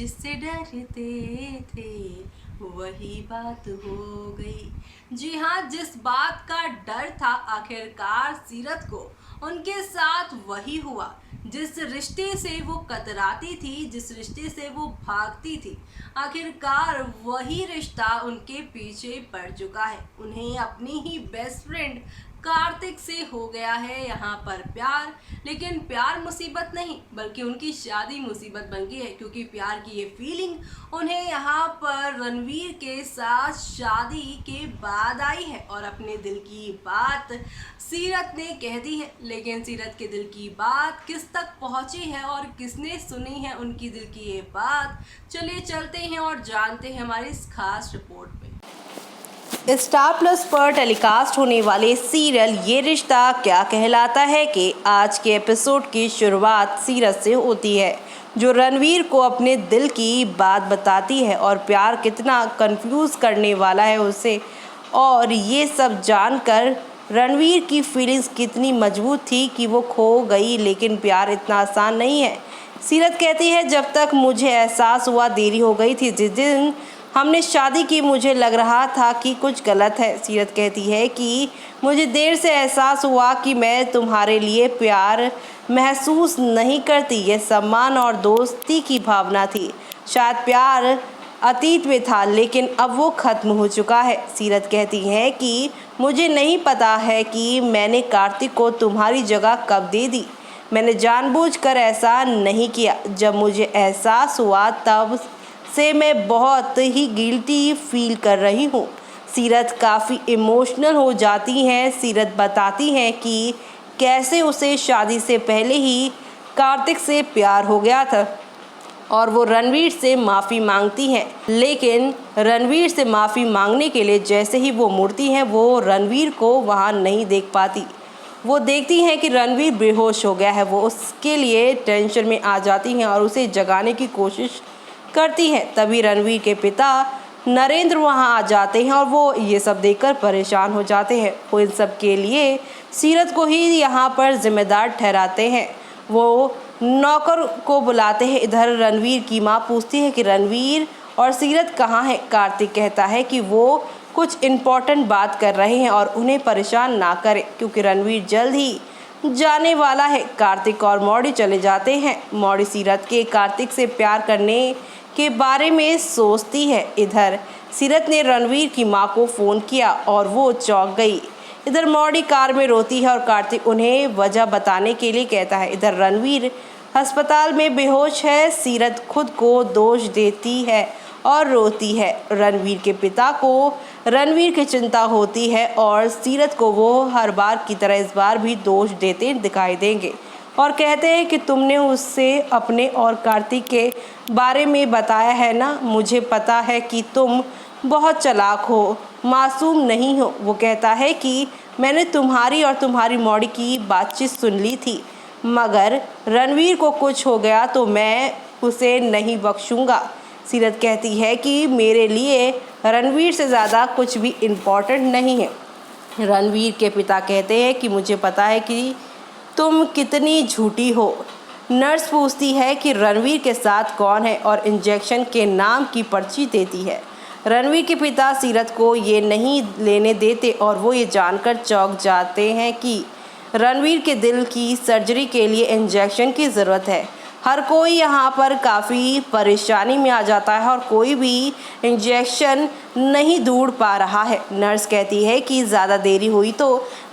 जिससे डरते थे वही बात हो गई। जी हाँ, जिस बात का डर था आखिरकार सीरत को उनके साथ वही हुआ। जिस रिश्ते से वो कतराती थी, जिस रिश्ते से वो भागती थी, आखिरकार वही रिश्ता उनके पीछे पड़ चुका है। उन्हें अपनी ही बेस्ट फ्रेंड कार्तिक से हो गया है यहाँ पर प्यार। लेकिन प्यार मुसीबत नहीं बल्कि उनकी शादी मुसीबत बन गई है, क्योंकि प्यार की ये फीलिंग उन्हें यहाँ पर रणवीर के साथ शादी के बाद आई है और अपने दिल की बात सीरत ने कह दी है। लेकिन सीरत के दिल की बात किस तक पहुँची है और किसने सुनी है उनकी दिल की ये बात, चलिए चलते हैं और जानते हैं हमारी इस खास रिपोर्ट में। स्टार प्लस पर टेलीकास्ट होने वाले सीरियल ये रिश्ता क्या कहलाता है कि आज के एपिसोड की शुरुआत सीरत से होती है, जो रणवीर को अपने दिल की बात बताती है और प्यार कितना कंफ्यूज करने वाला है उसे। और ये सब जानकर रणवीर की फीलिंग्स कितनी मजबूत थी कि वो खो गई, लेकिन प्यार इतना आसान नहीं है। सीरत कहती है, जब तक मुझे एहसास हुआ देरी हो गई थी। जिस दिन हमने शादी की मुझे लग रहा था कि कुछ गलत है। सीरत कहती है कि मुझे देर से एहसास हुआ कि मैं तुम्हारे लिए प्यार महसूस नहीं करती। यह सम्मान और दोस्ती की भावना थी। शायद प्यार अतीत में था, लेकिन अब वो ख़त्म हो चुका है। सीरत कहती है कि मुझे नहीं पता है कि मैंने कार्तिक को तुम्हारी जगह कब दे दी। मैंने जानबूझकर ऐसा नहीं किया। जब मुझे एहसास हुआ तब से मैं बहुत ही गिल्टी फील कर रही हूँ। सीरत काफ़ी इमोशनल हो जाती हैं। सीरत बताती हैं कि कैसे उसे शादी से पहले ही कार्तिक से प्यार हो गया था और वो रणवीर से माफ़ी मांगती हैं। लेकिन रणवीर से माफ़ी मांगने के लिए जैसे ही वो मुड़ती हैं, वो रणवीर को वहाँ नहीं देख पाती। वो देखती हैं कि रणवीर बेहोश हो गया है। वो उसके लिए टेंशन में आ जाती हैं और उसे जगाने की कोशिश करती हैं। तभी रणवीर के पिता नरेंद्र वहां आ जाते हैं और वो ये सब देखकर परेशान हो जाते हैं। वो इन सब के लिए सीरत को ही यहाँ पर जिम्मेदार ठहराते हैं। वो नौकर को बुलाते हैं। इधर रणवीर की माँ पूछती है कि रणवीर और सीरत कहाँ हैं। कार्तिक कहता है कि वो कुछ इम्पोर्टेंट बात कर रहे हैं और उन्हें परेशान ना करें, क्योंकि रणवीर जल्द ही जाने वाला है। कार्तिक और मौड़ी चले जाते हैं। मौड़ी सीरत के कार्तिक से प्यार करने के बारे में सोचती है। इधर सीरत ने रणवीर की मां को फ़ोन किया और वो चौंक गई। इधर मौड़ी कार में रोती है और कार्तिक उन्हें वजह बताने के लिए कहता है। इधर रणवीर अस्पताल में बेहोश है। सीरत खुद को दोष देती है और रोती है। रणवीर के पिता को रणवीर की चिंता होती है और सीरत को वो हर बार की तरह इस बार भी दोष देते दिखाई देंगे और कहते हैं कि तुमने उससे अपने और कार्तिक के बारे में बताया है ना। मुझे पता है कि तुम बहुत चालाक हो, मासूम नहीं हो। वो कहता है कि मैंने तुम्हारी और तुम्हारी मौड़ी की बातचीत सुन ली थी, मगर रणवीर को कुछ हो गया तो मैं उसे नहीं बख्शूंगा। सीरत कहती है कि मेरे लिए रणवीर से ज़्यादा कुछ भी इम्पोर्टेंट नहीं है। रणवीर के पिता कहते हैं कि मुझे पता है कि तुम कितनी झूठी हो। नर्स पूछती है कि रणवीर के साथ कौन है और इंजेक्शन के नाम की पर्ची देती है। रणवीर के पिता सीरत को ये नहीं लेने देते और वो ये जानकर चौंक जाते हैं कि रणवीर के दिल की सर्जरी के लिए इंजेक्शन की ज़रूरत है। हर कोई यहाँ पर काफ़ी परेशानी में आ जाता है और कोई भी इंजेक्शन नहीं ढूंढ पा रहा है। नर्स कहती है कि ज़्यादा देरी हुई तो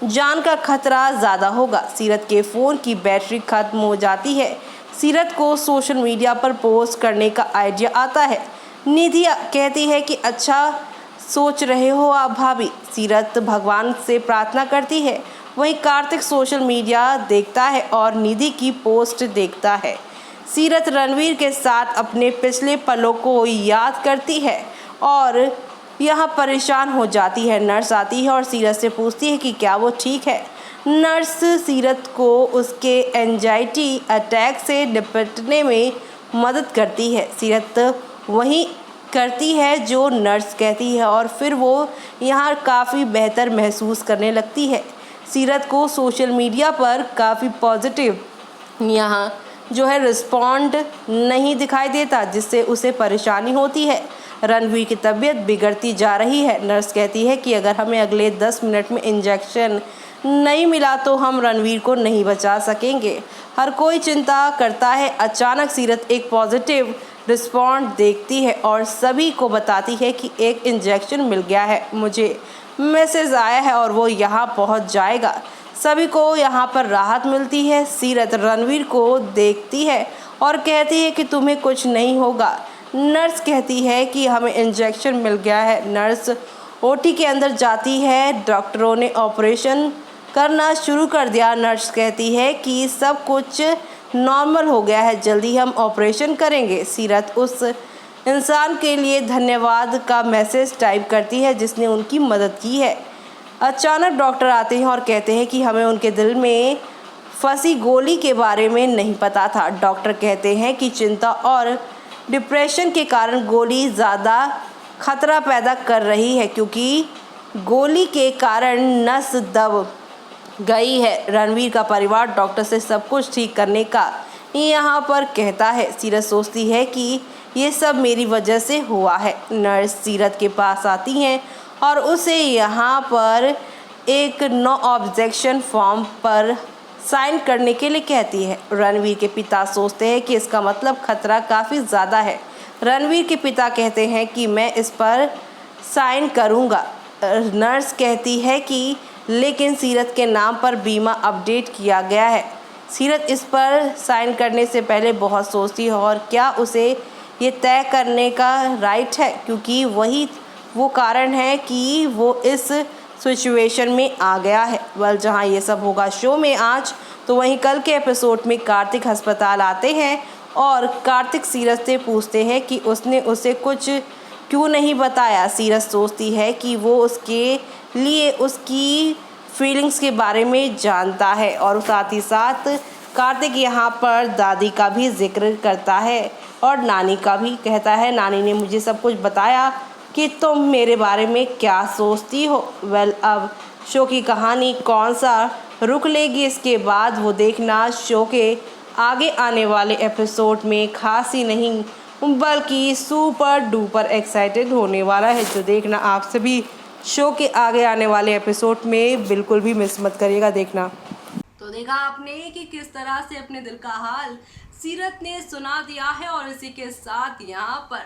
जान का खतरा ज़्यादा होगा। सीरत के फ़ोन की बैटरी ख़त्म हो जाती है। सीरत को सोशल मीडिया पर पोस्ट करने का आइडिया आता है। निधि कहती है कि अच्छा सोच रहे हो आप भाभी। सीरत भगवान से प्रार्थना करती है। वहीं कार्तिक सोशल मीडिया देखता है और निधि की पोस्ट देखता है। सीरत रणवीर के साथ अपने पिछले पलों को याद करती है और यहाँ परेशान हो जाती है। नर्स आती है और सीरत से पूछती है कि क्या वो ठीक है। नर्स सीरत को उसके एंजाइटी अटैक से निपटने में मदद करती है। सीरत वही करती है जो नर्स कहती है और फिर वो यहाँ काफ़ी बेहतर महसूस करने लगती है। सीरत को सोशल मीडिया पर काफ़ी पॉजिटिव यहाँ जो है रिस्पॉन्ड नहीं दिखाई देता, जिससे उसे परेशानी होती है। रणवीर की तबीयत बिगड़ती जा रही है। नर्स कहती है कि अगर हमें अगले 10 मिनट में इंजेक्शन नहीं मिला तो हम रणवीर को नहीं बचा सकेंगे। हर कोई चिंता करता है। अचानक सीरत एक पॉजिटिव रिस्पॉन्ड देखती है और सभी को बताती है कि एक इंजेक्शन मिल गया है, मुझे मैसेज आया है और वो यहाँ पहुँच जाएगा। सभी को यहाँ पर राहत मिलती है। सीरत रणवीर को देखती है और कहती है कि तुम्हें कुछ नहीं होगा। नर्स कहती है कि हमें इंजेक्शन मिल गया है। नर्स ओटी के अंदर जाती है। डॉक्टरों ने ऑपरेशन करना शुरू कर दिया। नर्स कहती है कि सब कुछ नॉर्मल हो गया है, जल्दी हम ऑपरेशन करेंगे। सीरत उस इंसान के लिए धन्यवाद का मैसेज टाइप करती है जिसने उनकी मदद की है। अचानक डॉक्टर आते हैं और कहते हैं कि हमें उनके दिल में फंसी गोली के बारे में नहीं पता था। डॉक्टर कहते हैं कि चिंता और डिप्रेशन के कारण गोली ज़्यादा खतरा पैदा कर रही है, क्योंकि गोली के कारण नस दब गई है। रणवीर का परिवार डॉक्टर से सब कुछ ठीक करने का यहाँ पर कहता है। सीरत सोचती है कि ये सब मेरी वजह से हुआ है। नर्स सीरत के पास आती हैं और उसे यहाँ पर एक नो ऑब्जेक्शन फॉर्म पर साइन करने के लिए कहती है। रणवीर के पिता सोचते हैं कि इसका मतलब खतरा काफ़ी ज़्यादा है। रणवीर के पिता कहते हैं कि मैं इस पर साइन करूँगा। नर्स कहती है कि लेकिन सीरत के नाम पर बीमा अपडेट किया गया है। सीरत इस पर साइन करने से पहले बहुत सोचती है और क्या उसे ये तय करने का राइट है, क्योंकि वही वो कारण है कि वो इस सिचुएशन में आ गया है। वेल, जहाँ ये सब होगा शो में आज, तो वहीं कल के एपिसोड में कार्तिक अस्पताल आते हैं और कार्तिक सीरत से पूछते हैं कि उसने उसे कुछ क्यों नहीं बताया। सीरत सोचती है कि वो उसके लिए उसकी फीलिंग्स के बारे में जानता है और साथ ही साथ कार्तिक यहाँ पर दादी का भी जिक्र करता है और नानी का भी कहता है, नानी ने मुझे सब कुछ बताया कि तुम मेरे बारे में क्या सोचती हो। वेल, अब शो की कहानी कौन सा रुख लेगी इसके बाद वो देखना शो के आगे आने वाले एपिसोड में खास ही नहीं बल्कि सुपर डुपर एक्साइटेड होने वाला है, जो देखना आप सभी शो के आगे आने वाले एपिसोड में बिल्कुल भी मिस मत करिएगा देखना। तो देखा आपने कि किस तरह से अपने दिल का हाल सीरत ने सुना दिया है और इसी के साथ यहाँ पर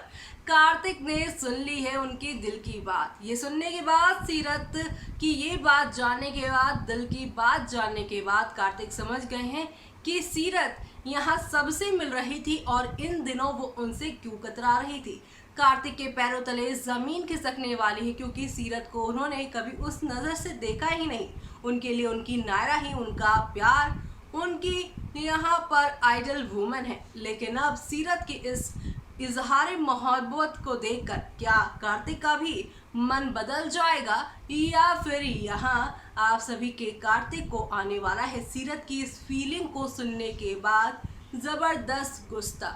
कार्तिक ने सुन ली है उनकी दिल की बात। ये सुनने के बाद, सीरत की ये बात जानने के बाद, दिल की बात जानने के बाद कार्तिक समझ गए हैं कि सीरत यहाँ सबसे मिल रही थी और इन दिनों वो उनसे क्यों कतरा रही थी। कार्तिक के पैरों तले ज़मीन खिसकने वाली है, क्योंकि सीरत को उन्होंने कभी उस नज़र से देखा ही नहीं। उनके लिए उनकी नायरा ही उनका प्यार, उनकी यहाँ पर आइडल वुमन है। लेकिन अब सीरत की इस इजहार मोहब्बत को देखकर क्या कार्तिक का भी मन बदल जाएगा, या फिर यहाँ आप सभी के कार्तिक को आने वाला है सीरत की इस फीलिंग को सुनने के बाद ज़बरदस्त गुस्सा।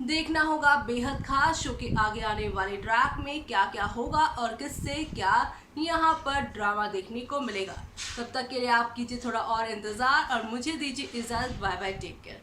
देखना होगा बेहद खास शो के आगे आने वाले ट्रैक में क्या क्या होगा और किससे क्या यहाँ पर ड्रामा देखने को मिलेगा। तब तक के लिए आप कीजिए थोड़ा और इंतज़ार और मुझे दीजिए इजाज़त। Bye bye, take care.